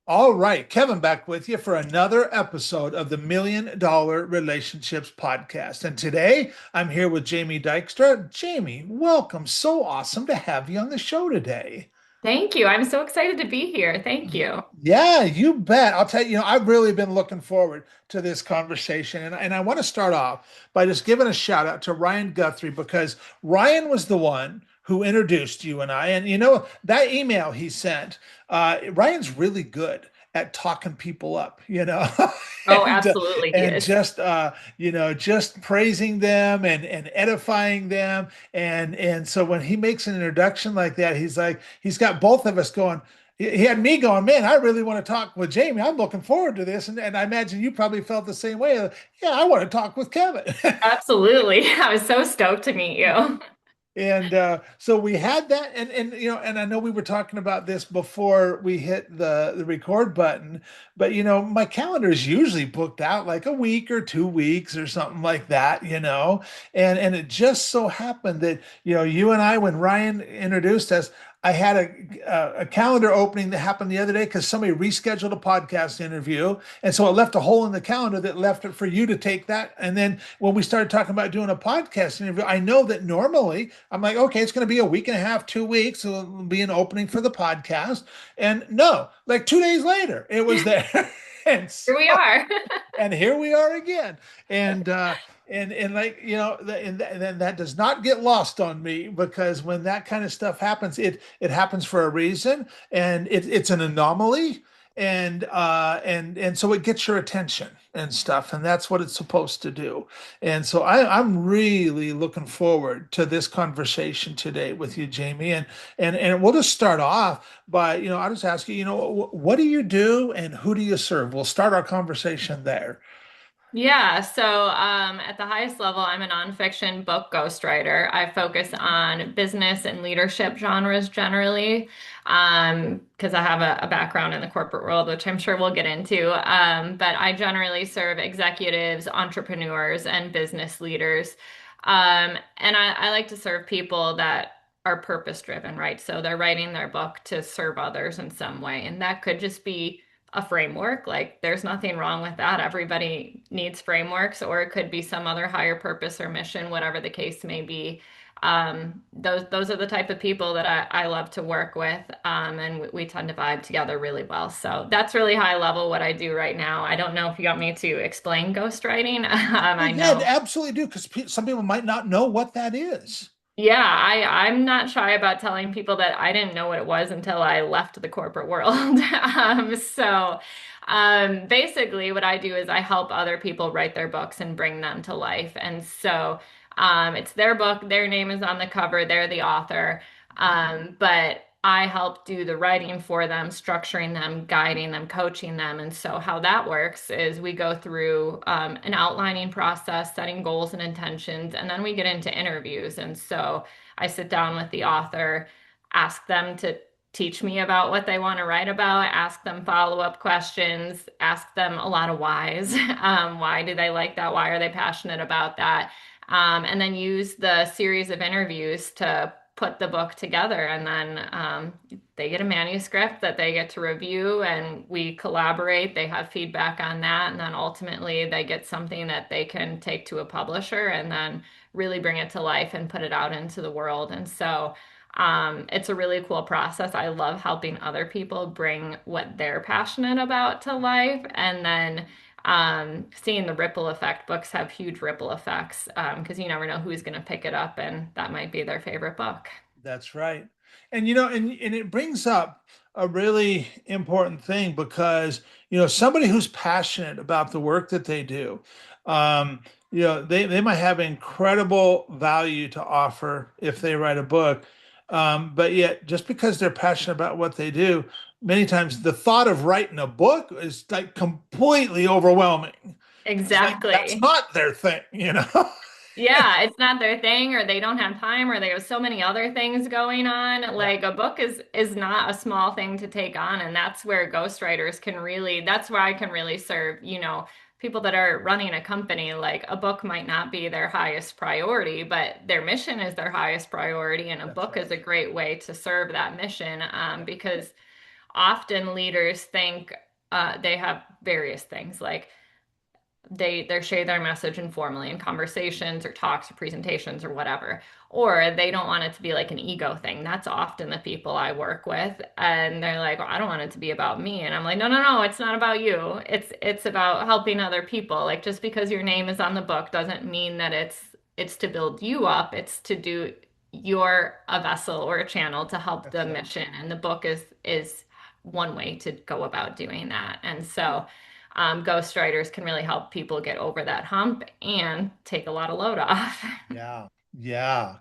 All right, Kevin back with you for another episode of the $1 Million Relationships Podcast. And today I'm here with Jamie Dykstra. Jamie, welcome. So awesome to have you on the show today. Thank you. I'm so excited to be here. Thank you. Yeah, you bet. I'll tell you, I've really been looking forward to this conversation. And I want to start off by just giving a shout out to Ryan Guthrie because Ryan was the one who introduced you and I. And that email he sent, Ryan's really good at talking people up, Oh, and absolutely. He and is. just praising them and edifying them. And so when he makes an introduction like that, he's got both of us going. He had me going, man, I really want to talk with Jamie. I'm looking forward to this. And I imagine you probably felt the same way. Yeah, I want to talk with Kevin. Absolutely. I was so stoked to meet you. And so we had that, and I know we were talking about this before we hit the record button, but my calendar is usually booked out like a week or 2 weeks or something like that, and it just so happened that you and I, when Ryan introduced us, I had a calendar opening that happened the other day because somebody rescheduled a podcast interview, and so it left a hole in the calendar that left it for you to take that. And then when we started talking about doing a podcast interview, I know that normally I'm like, okay, it's going to be a week and a half, 2 weeks, so it'll be an opening for the podcast. And no, like 2 days later, it was there. And Here we so are. and here we are again. And like and then that does not get lost on me because when that kind of stuff happens, it happens for a reason, and it's an anomaly, and so it gets your attention and stuff, and that's what it's supposed to do. And so I'm really looking forward to this conversation today with you, Jamie. And we'll just start off by I'll just ask you, what do you do and who do you serve? We'll start our conversation there. Yeah, so at the highest level, I'm a nonfiction book ghostwriter. I focus on business and leadership genres generally, because I have a background in the corporate world, which I'm sure we'll get into. But I generally serve executives, entrepreneurs, and business leaders. And I like to serve people that are purpose driven, right? So they're writing their book to serve others in some way. And that could just be a framework. Like there's nothing wrong with that. Everybody needs frameworks, or it could be some other higher purpose or mission, whatever the case may be. Those are the type of people that I love to work with, and we tend to vibe together really well. So that's really high level what I do right now. I don't know if you want me to explain ghostwriting. Well, I yeah, know. absolutely do because some people might not know what that is. Yeah, I'm not shy about telling people that I didn't know what it was until I left the corporate world. Basically, what I do is I help other people write their books and bring them to life. And so it's their book, their name is on the cover, they're the author. But I help do the writing for them, structuring them, guiding them, coaching them. And so, how that works is we go through an outlining process, setting goals and intentions, and then we get into interviews. And so, I sit down with the author, ask them to teach me about what they want to write about, ask them follow-up questions, ask them a lot of whys. Why do they like that? Why are they passionate about that? And then use the series of interviews to put the book together. And then they get a manuscript that they get to review, and we collaborate. They have feedback on that. And then ultimately, they get something that they can take to a publisher and then really bring it to life and put it out into the world. And so it's a really cool process. I love helping other people bring what they're passionate about to life. And then seeing the ripple effect. Books have huge ripple effects because you never know who's going to pick it up, and that might be their favorite book. That's right. And it brings up a really important thing because, somebody who's passionate about the work that they do, they might have incredible value to offer if they write a book. But yet, just because they're passionate about what they do, many times the thought of writing a book is like completely overwhelming. It's like that's Exactly. not their thing. Yeah, it's not their thing, or they don't have time, or they have so many other things going on. Yeah, Like a book is not a small thing to take on, and that's where ghostwriters can really, that's where I can really serve, people that are running a company. Like a book might not be their highest priority, but their mission is their highest priority, and a that's book is right. a great way to serve that mission because often leaders think they have various things like they share their message informally in conversations or talks or presentations or whatever, or they don't want it to be like an ego thing. That's often the people I work with, and they're like, well, I don't want it to be about me. And I'm like, no, no, no, it's not about you. It's about helping other people. Like, just because your name is on the book doesn't mean that it's to build you up. It's to do, you're a vessel or a channel to help That's the it. mission, and the book is one way to go about doing that. And so ghostwriters can really help people get over that hump and take a lot of load off. Yeah. Yeah.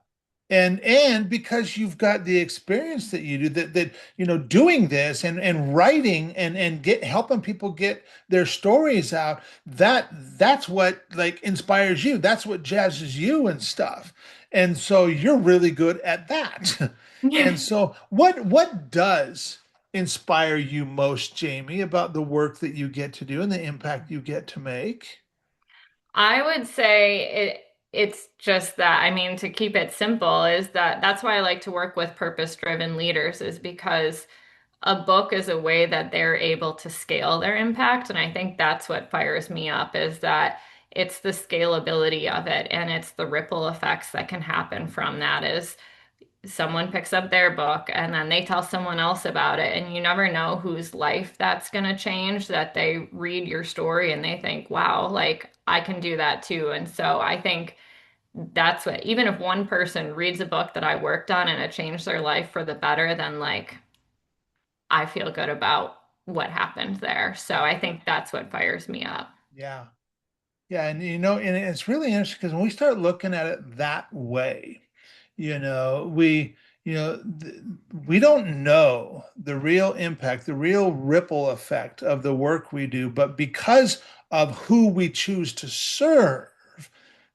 And because you've got the experience that you do, that doing this and writing and get helping people get their stories out, that's what like inspires you. That's what jazzes you and stuff. And so you're really good at that. And so what does inspire you most, Jamie, about the work that you get to do and the impact you get to make? I would say it's just that. I mean, to keep it simple, is that that's why I like to work with purpose-driven leaders, is because a book is a way that they're able to scale their impact. And I think that's what fires me up, is that it's the scalability of it and it's the ripple effects that can happen from that. Is someone picks up their book and then they tell someone else about it, and you never know whose life that's going to change, that they read your story and they think, wow, like I can do that too. And so I think that's what, even if one person reads a book that I worked on and it changed their life for the better, then like I feel good about what happened there. So Yeah. I think that's what fires me up. Yeah. Yeah, and and it's really interesting because when we start looking at it that way, we, we don't know the real impact, the real ripple effect of the work we do, but because of who we choose to serve,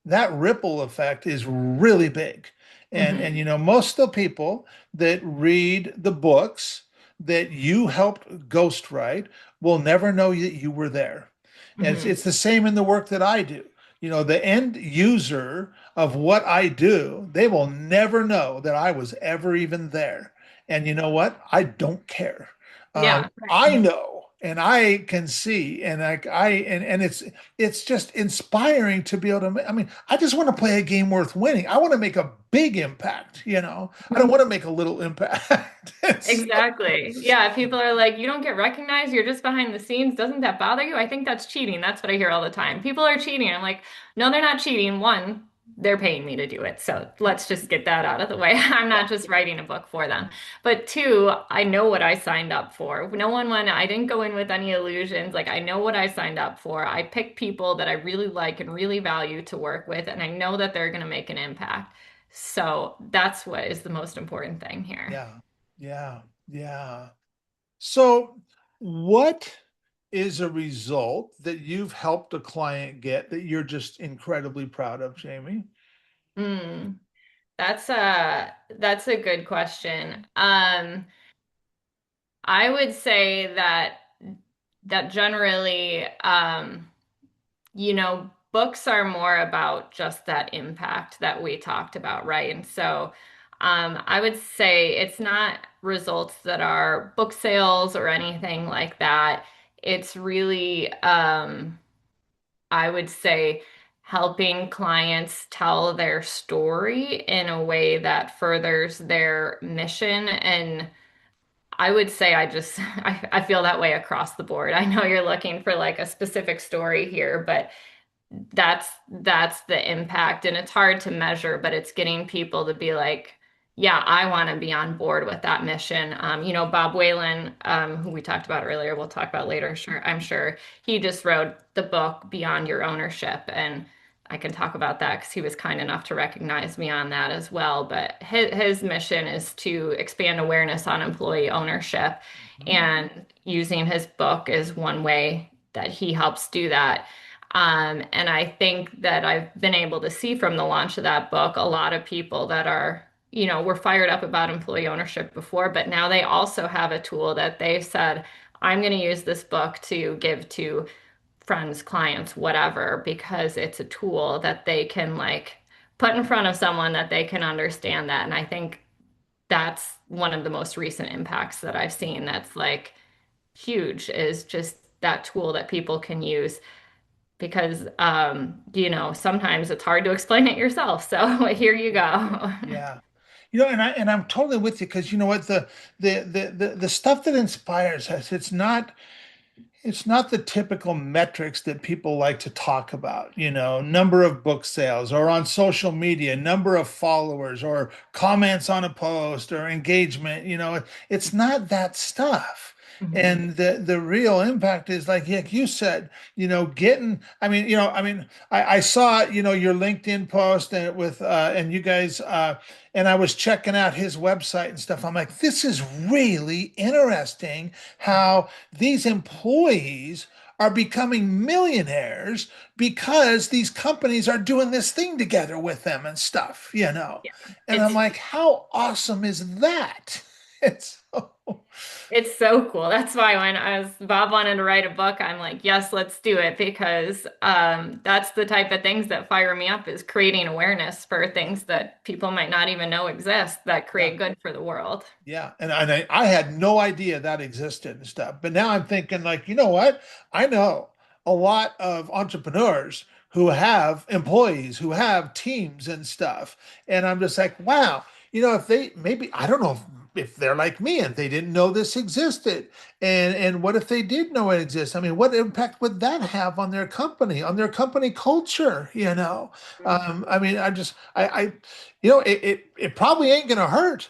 that ripple effect is really big. And Hmm. most of the people that read the books that you helped ghostwrite will never know that you were there. And it's, Hmm. it's the same in the work that I do. The end user of what I do, they will never know that I was ever even there. And you know what? I don't care. Yeah, right. I know and I can see and and it's just inspiring to be able to, I mean, I just want to play a game worth winning. I want to make a big impact. I don't want to make a little impact. Exactly. Yeah, people are like, you don't get recognized, you're just behind the scenes. Doesn't that bother you? I think that's cheating. That's what I hear all the time. People are cheating. I'm like, no, they're not cheating. One, they're paying me to do it. So let's just get that out of the way. I'm Yeah. not just writing a book for them. But two, I know what I signed up for. No one went, I didn't go in with any illusions. Like, I know what I signed up for. I pick people that I really like and really value to work with, and I know that they're going to make an impact. So that's what is the most important thing here. Yeah. Yeah. Yeah. So, what is a result that you've helped a client get that you're just incredibly proud of, Jamie? Mm. That's a good question. I would say that generally, books are more about just that impact that we talked about, right? And so, I would say it's not results that are book sales or anything like that. It's really, I would say, helping clients tell their story in a way that furthers their mission. And I would say I feel that way across the board. I know you're looking for like a specific story here, but that's the impact, and it's hard to measure, but it's getting people to be like, yeah, I want to be on board with that mission. Bob Whalen, who we talked about earlier, we'll talk about later, sure, I'm sure. He just wrote the book Beyond Your Ownership, and I can talk about that because he was kind enough to recognize me on that as well. But his mission is to expand awareness on employee ownership, Mhm. and using his book is one way that he helps do that. And I think that I've been able to see from the launch of that book a lot of people that were fired up about employee ownership before, but now they also have a tool that they said, I'm going to use this book to give to friends, clients, whatever, because it's a tool that they can like put in front of someone that they can understand that. And I think that's one of the most recent impacts that I've seen that's like huge is just that tool that people can use because sometimes it's hard to explain it yourself. So here you go. Yeah. And I'm totally with you because you know what the stuff that inspires us, it's not the typical metrics that people like to talk about, number of book sales or on social media, number of followers or comments on a post or engagement, it's not that stuff. Mhm. And the real impact is like you said, I saw, your LinkedIn post and and you guys, and I was checking out his website and stuff. I'm like, this is really interesting how these employees are becoming millionaires because these companies are doing this thing together with them and stuff. Yeah. And I'm It's like, how awesome is that? It's so, It's so cool. That's why when I was Bob wanted to write a book, I'm like, yes, let's do it because that's the type of things that fire me up is creating awareness for things that people might not even know exist that yeah. create good for the world. Yeah, and I had no idea that existed and stuff. But now I'm thinking, like, you know what? I know a lot of entrepreneurs who have employees, who have teams and stuff. And I'm just like, wow, if they maybe I don't know if they're like me and they didn't know this existed. And what if they did know it exists? I mean, what impact would that have on their company culture? I mean, it probably ain't gonna hurt.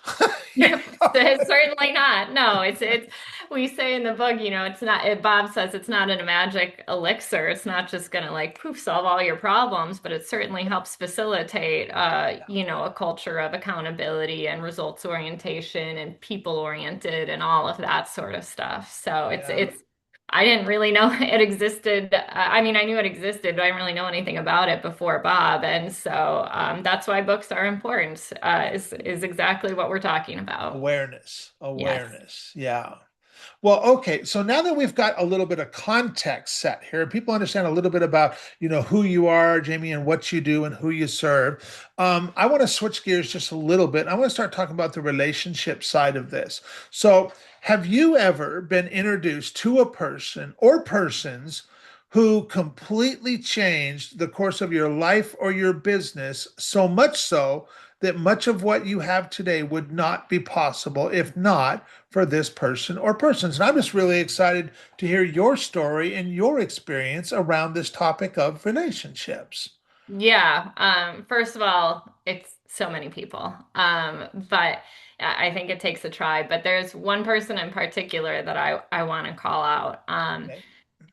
You know? It's certainly not. No, it's we say in the book, it's not Bob says it's not a magic elixir. It's not just gonna like poof solve all your problems, but it certainly helps facilitate a culture of accountability and results orientation and people oriented and all of that sort of stuff. So Yeah, it's I didn't really know it existed. I mean, I knew it existed, but I didn't really know anything about it before Bob. And so that's why books are important, is exactly what we're talking about. awareness, Yes. awareness. Yeah. Well, okay. So now that we've got a little bit of context set here, people understand a little bit about, who you are, Jamie, and what you do and who you serve. I want to switch gears just a little bit. I want to start talking about the relationship side of this. So, have you ever been introduced to a person or persons who completely changed the course of your life or your business, so much so that much of what you have today would not be possible if not for this person or persons? And I'm just really excited to hear your story and your experience around this topic of relationships. Yeah. First of all, it's so many people. But I think it takes a tribe. But there's one person in particular that I want to call out. Okay.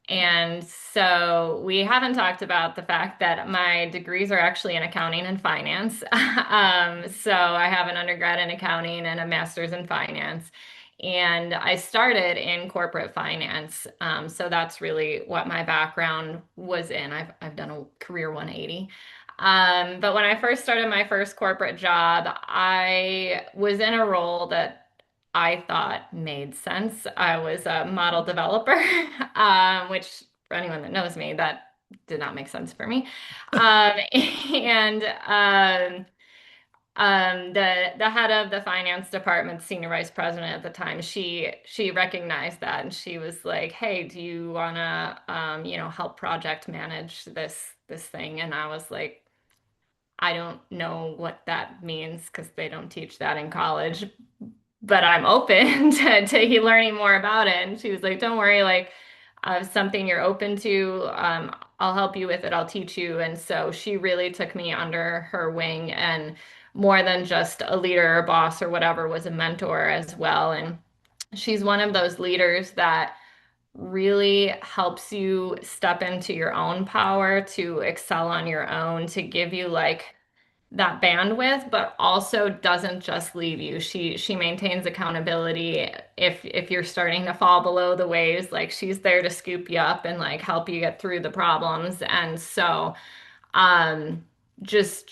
And so we haven't talked about the fact that my degrees are actually in accounting and finance. So I have an undergrad in accounting and a master's in finance. And I started in corporate finance. So that's really what my background was in. I've done a career 180. But when I first started my first corporate job, I was in a role that I thought made sense. I was a model developer, which for anyone that knows me, that did not make sense for me. Um, and the head of the finance department, senior vice president at the time, she recognized that and she was like, "Hey, do you wanna help project manage this thing?" And I was like, I don't know what that means because they don't teach that in college, but I'm open to learning more about it. And she was like, don't worry, like, something you're open to, I'll help you with it. I'll teach you. And so she really took me under her wing and more than just a leader or boss or whatever, was a mentor as well. And she's one of those leaders that really helps you step into your own power to excel on your own, to give you like that bandwidth, but also doesn't just leave you. She maintains accountability if you're starting to fall below the waves, like she's there to scoop you up and like help you get through the problems. And so um just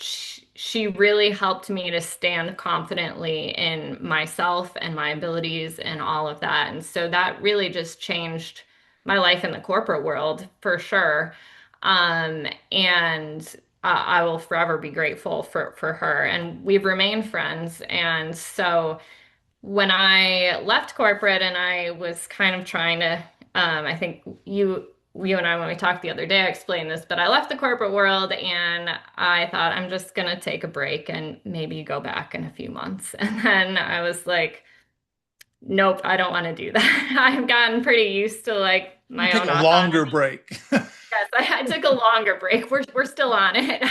she really helped me to stand confidently in myself and my abilities and all of that. And so that really just changed my life in the corporate world for sure. And I will forever be grateful for her. And we've remained friends. And so when I left corporate and I was kind of trying to, I think you and I, when we talked the other day, I explained this, but I left the corporate world and I thought I'm just gonna take a break and maybe go back in a few months. And then I was like, nope, I don't want to do that. I've gotten pretty used to like You my take own a autonomy. longer break. Yes, I took a longer break. We're still on it.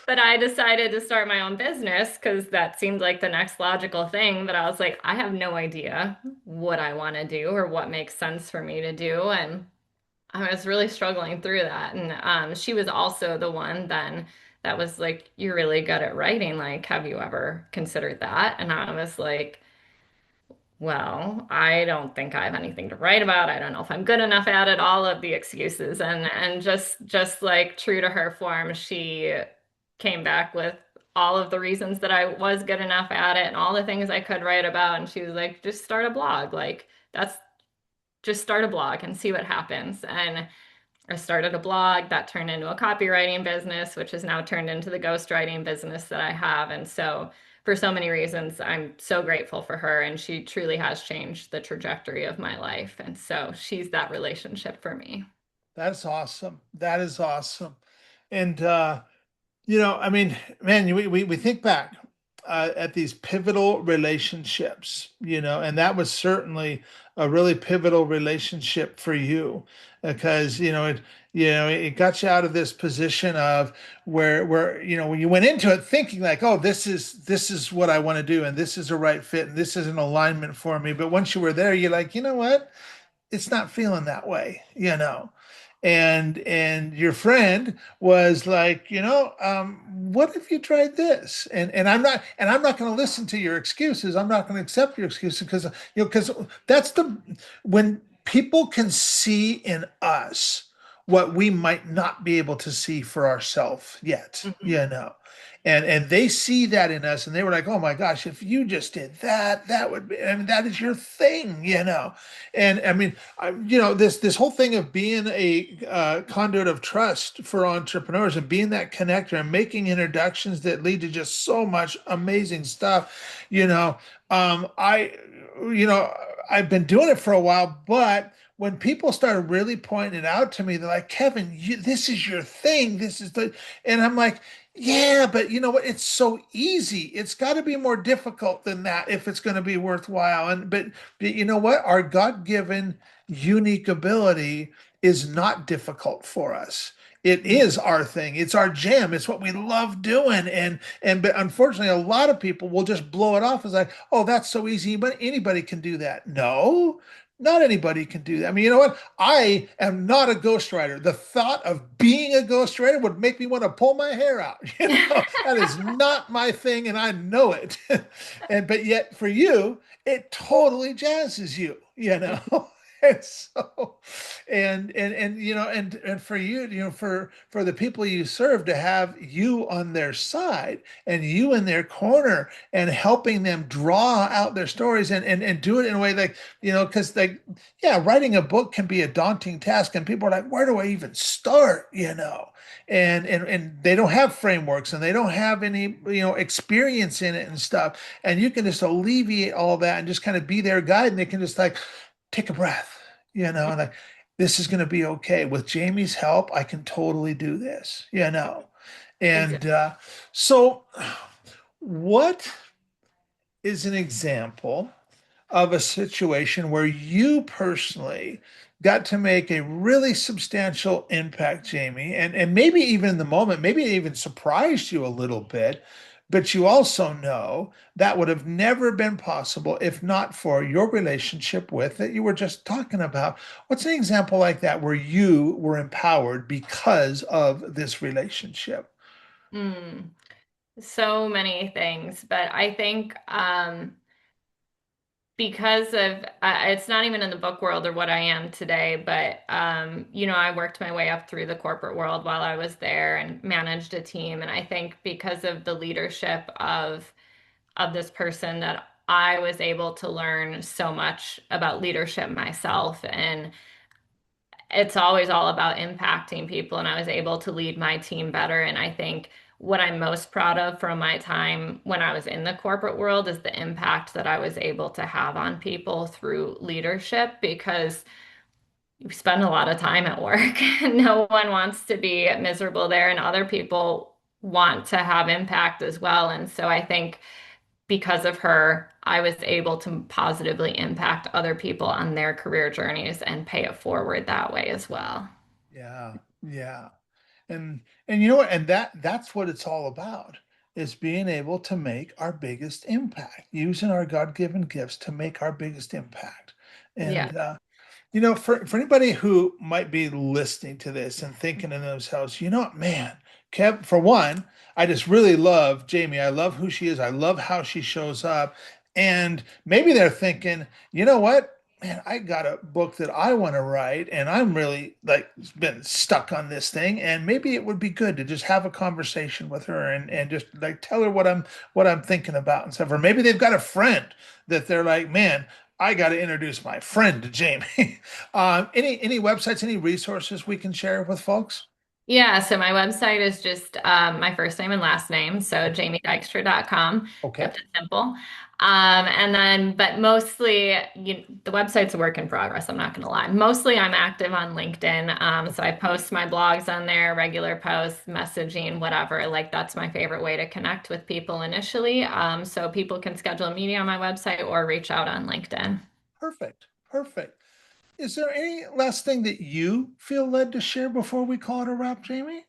But I decided to start my own business because that seemed like the next logical thing. But I was like, I have no idea what I want to do or what makes sense for me to do. And I was really struggling through that. And she was also the one then that was like, you're really good at writing. Like, have you ever considered that? And I was like, well, I don't think I have anything to write about. I don't know if I'm good enough at it, all of the excuses. And just like true to her form, she came back with all of the reasons that I was good enough at it and all the things I could write about. And she was like, just start a blog. Like that's just start a blog and see what happens. And I started a blog that turned into a copywriting business, which has now turned into the ghostwriting business that I have. And so, for so many reasons, I'm so grateful for her. And she truly has changed the trajectory of my life. And so, she's that relationship for me. That's awesome. That is awesome. And I mean, man, we think back at these pivotal relationships, and that was certainly a really pivotal relationship for you because, it got you out of this position of where, when you went into it thinking like, oh, this is what I want to do, and this is a right fit, and this is an alignment for me. But once you were there, you're like, you know what? It's not feeling that way. And your friend was like, what if you tried this? And I'm not going to listen to your excuses. I'm not going to accept your excuses because that's the when people can see in us what we might not be able to see for ourselves yet. And they see that in us, and they were like, "Oh my gosh, if you just did that, that would be. I mean, that is your thing." And I mean, this whole thing of being a conduit of trust for entrepreneurs and being that connector and making introductions that lead to just so much amazing stuff. You know, I, you know, I've been doing it for a while, but when people started really pointing it out to me, they're like, Kevin, this is your thing. And I'm like, yeah, but you know what? It's so easy. It's got to be more difficult than that if it's going to be worthwhile. But you know what? Our God-given unique ability is not difficult for us. It is our thing. It's our jam. It's what we love doing. But unfortunately, a lot of people will just blow it off as like, oh, that's so easy, but anybody can do that. No, not anybody can do that. I mean, you know what? I am not a ghostwriter. The thought of being a ghostwriter would make me want to pull my hair out. That is not my thing, and I know it. But yet for you, it totally jazzes you. And so, and for you, for the people you serve to have you on their side and you in their corner and helping them draw out their stories and do it in a way like, because like, yeah, writing a book can be a daunting task, and people are like, where do I even start? And they don't have frameworks and they don't have any experience in it and stuff, and you can just alleviate all that and just kind of be their guide, and they can just like take a breath, and like, this is going to be okay. With Jamie's help, I can totally do this. And Exactly. so, what is an example of a situation where you personally got to make a really substantial impact, Jamie, and maybe even in the moment, maybe it even surprised you a little bit, but you also know that would have never been possible if not for your relationship with that you were just talking about. What's an example like that where you were empowered because of this relationship? Mm. So many things, but I think because of it's not even in the book world or what I am today, but I worked my way up through the corporate world while I was there and managed a team. And I think because of the leadership of this person that I was able to learn so much about leadership myself. And it's always all about impacting people, and I was able to lead my team better. And I think what I'm most proud of from my time when I was in the corporate world is the impact that I was able to have on people through leadership, because you spend a lot of time at work. No one wants to be miserable there, and other people want to have impact as well. And so I think because of her, I was able to positively impact other people on their career journeys and pay it forward that way as well. Yeah, yeah. And you know what? And that's what it's all about, is being able to make our biggest impact, using our God-given gifts to make our biggest impact. Yeah. And for anybody who might be listening to this and thinking to themselves, you know what, man, Kev, for one, I just really love Jamie. I love who she is. I love how she shows up. And maybe they're thinking, you know what? Man, I got a book that I want to write, and I'm really like been stuck on this thing. And maybe it would be good to just have a conversation with her and just like tell her what I'm thinking about and stuff. Or maybe they've got a friend that they're like, man, I got to introduce my friend to Jamie. Any websites, any resources we can share with folks? Yeah, so my website is just my first name and last name, so jamiedykstra.com. Okay, Kept it simple. And then, but mostly, the website's a work in progress, I'm not going to lie. Mostly, I'm active on LinkedIn. So I post my blogs on there, regular posts, messaging, whatever. Like, that's my favorite way to connect with people initially. So people can schedule a meeting on my website or reach out on LinkedIn. perfect, perfect. Is there any last thing that you feel led to share before we call it a wrap, Jamie?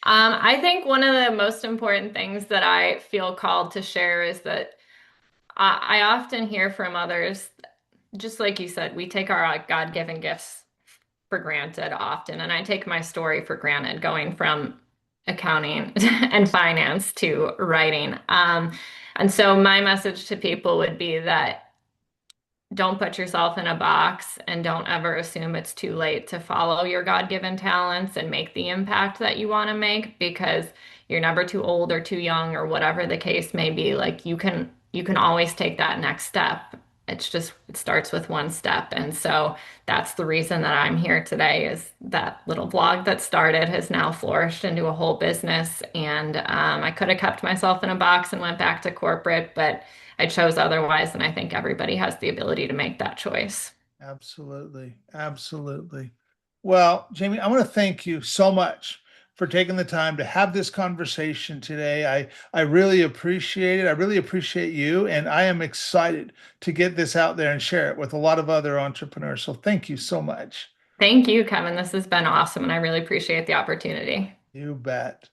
I think one of the most important things that I feel called to share is that I often hear from others, just like you said, we take our God-given gifts for granted often. And I take my story for granted, going from accounting and finance to writing. And so my message to people would be that don't put yourself in a box and don't ever assume it's too late to follow your God-given talents and make the impact that you want to make, because you're never too old or too young or whatever the case may be. Like, you can always take that next step. It starts with one step. And so that's the reason that I'm here today, is that little blog that started has now flourished into a whole business. And I could have kept myself in a box and went back to corporate, but I chose otherwise, and I think everybody has the ability to make that choice. Absolutely, absolutely. Well, Jamie, I want to thank you so much for taking the time to have this conversation today. I really appreciate it. I really appreciate you, and I am excited to get this out there and share it with a lot of other entrepreneurs. So thank you so much. Thank you, Kevin. This has been awesome, and I really appreciate the opportunity. You bet.